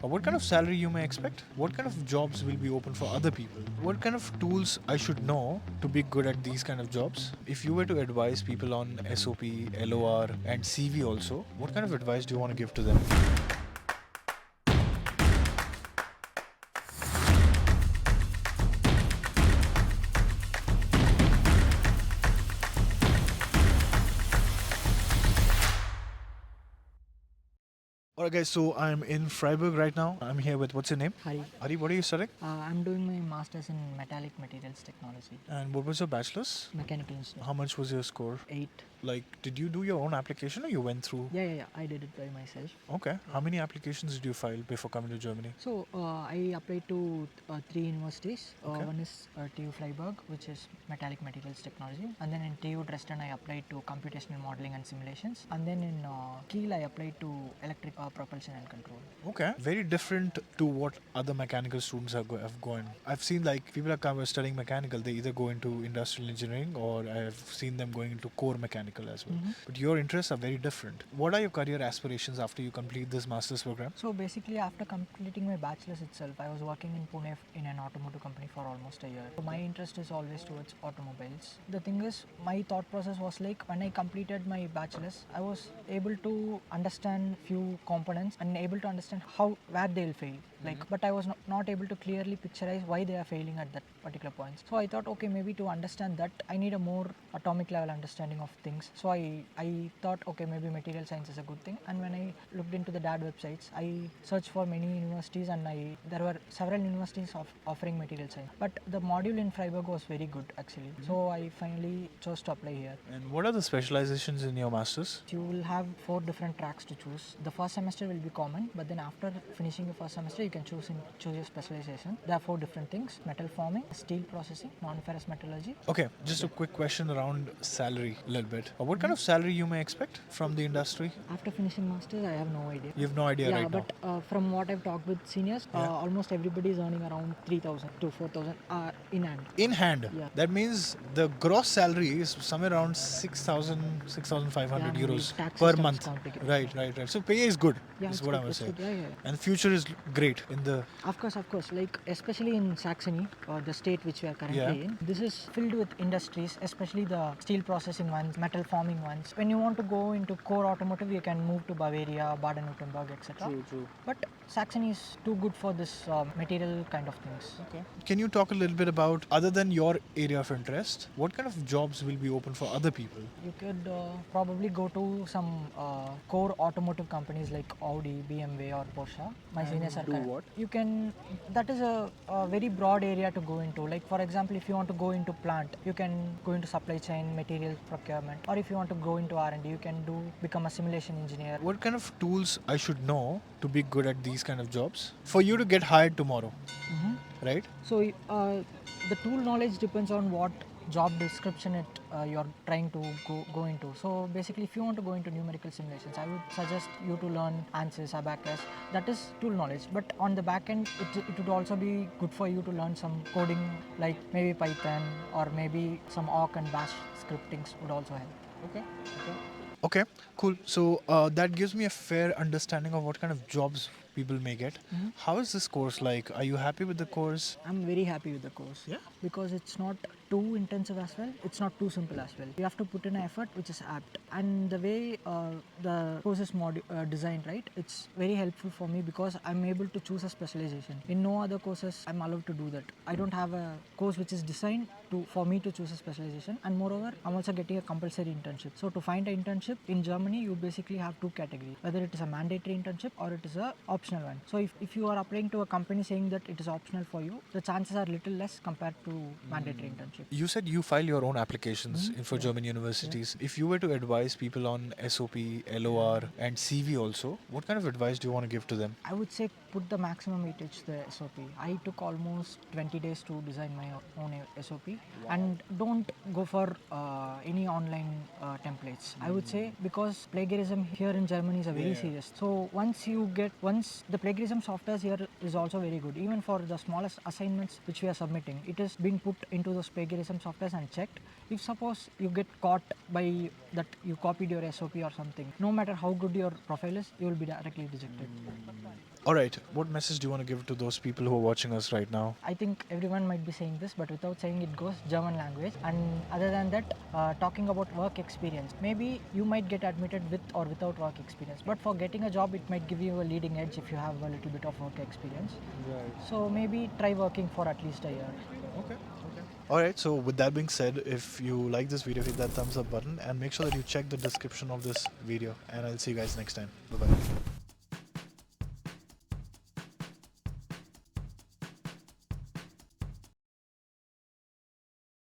What kind of salary you may expect? What kind of jobs will be open for other people? What kind of tools I should know to be good at these kind of jobs? If you were to advise people on SOP, LOR, and CV also, what kind of advice do you want to give to them? Alright, guys, so I'm in Freiberg right now. I'm here with, what's your name? Hari. Hari, what are you studying? I'm doing my master's in metallic materials technology, And what was your bachelor's? mechanical engineering. How much was your score? 8. Like, did you do your own application or you went through? Yeah. I did it by myself. Okay. How many applications did you file before coming to Germany? So I applied to 3 universities. Okay. One is TU Freiberg, which is metallic materials technology, and then in TU Dresden I applied to computational modeling and simulations, and then in Kiel I applied to electric propulsion and control. Okay. Very different to what other mechanical students have gone. I've seen like people are studying mechanical, they either go into industrial engineering or I've seen them going into core mechanical as well. But your interests are very different. What are your career aspirations after you complete this master's program? So basically, after completing my bachelor's itself, I was working in Pune in an automotive company for almost a year. So my interest is always towards automobiles. The thing is, my thought process was like when I completed my bachelor's, I was able to understand few components and able to understand where they'll fail. But I was not able to clearly picturize why they are failing at that particular point. So I thought, okay, maybe to understand that, I need a more atomic level understanding of things. So I thought, okay, maybe material science is a good thing. And when I looked into the DAD websites, I searched for many universities, and there were several universities offering material science. But the module in Freiburg was very good actually. So I finally chose to apply here. And what are the specializations in your master's? You will have 4 different tracks to choose. The first semester will be common, but then after finishing the first semester, you can choose your specialization. There are 4 different things: metal forming, steel processing, non-ferrous metallurgy. Okay, just a quick question around salary a little bit. What kind of salary you may expect from the industry? After finishing masters, I have no idea. You have no idea right now. But from what I've talked with seniors, almost everybody is earning around 3,000 to 4,000 in hand. In hand. Yeah. That means the gross salary is somewhere around 6,000, 6,500 Yeah, euros tax per systems month. counting it. Right. So pay is good. Yeah, is it's what good, I would it's say. good. Yeah. And the future is great in the. Of course. Like especially in Saxony, or the state which we are currently in, this is filled with industries, especially the steel processing ones, metal forming ones. When you want to go into core automotive, you can move to Bavaria, Baden-Württemberg, etc. True. But Saxony is too good for this material kind of things. Okay. Can you talk a little bit about, other than your area of interest, what kind of jobs will be open for other people? You could probably go to some core automotive companies like Audi, BMW, or Porsche. My seniors are what? You can. That is a very broad area to go into. Like for example, if you want to go into plant, you can go into supply chain, material procurement, or if you want to go into R&D, you can become a simulation engineer. What kind of tools I should know to be good at these kind of jobs for you to get hired tomorrow, right? So the tool knowledge depends on what job description you're trying to go into. So basically, if you want to go into numerical simulations, I would suggest you to learn ANSYS, Abacus. That is tool knowledge. But on the back end, it would also be good for you to learn some coding, like maybe Python, or maybe some awk and bash scriptings would also help. Okay, cool. So that gives me a fair understanding of what kind of jobs people may get. How is this course like? Are you happy with the course? I'm very happy with the course. Yeah? Because it's not too intensive as well. It's not too simple as well. You have to put in effort, which is apt. And the way the course is designed, right? It's very helpful for me because I'm able to choose a specialization. In no other courses, I'm allowed to do that. I don't have a course which is designed for me to choose a specialization. And moreover, I'm also getting a compulsory internship. So to find an internship in Germany, you basically have 2 categories. Whether it is a mandatory internship or it is a optional one. So if you are applying to a company saying that it is optional for you, the chances are little less compared to mandatory internship. You said you file your own applications for German universities. If you were to advise people on SOP, LOR, and CV also, what kind of advice do you want to give to them? I would say put the maximum weightage to the SOP. I took almost 20 days to design my own SOP. And don't go for any online templates. I would say, because plagiarism here in Germany is a very serious. So once the plagiarism software here is also very good. Even for the smallest assignments which we are submitting, it is being put into those plagiarism softwares and checked. If suppose you get caught by that you copied your SOP or something, no matter how good your profile is, you will be directly rejected. All right, what message do you want to give to those people who are watching us right now? I think everyone might be saying this, but without saying it goes German language. And other than that, talking about work experience, maybe you might get admitted with or without work experience. But for getting a job, it might give you a leading edge if you have a little bit of work experience. Right. So maybe try working for at least a year. Okay. Okay. All right. So with that being said, if you like this video, hit that thumbs up button and make sure that you check the description of this video. And I'll see you guys next time. Bye bye.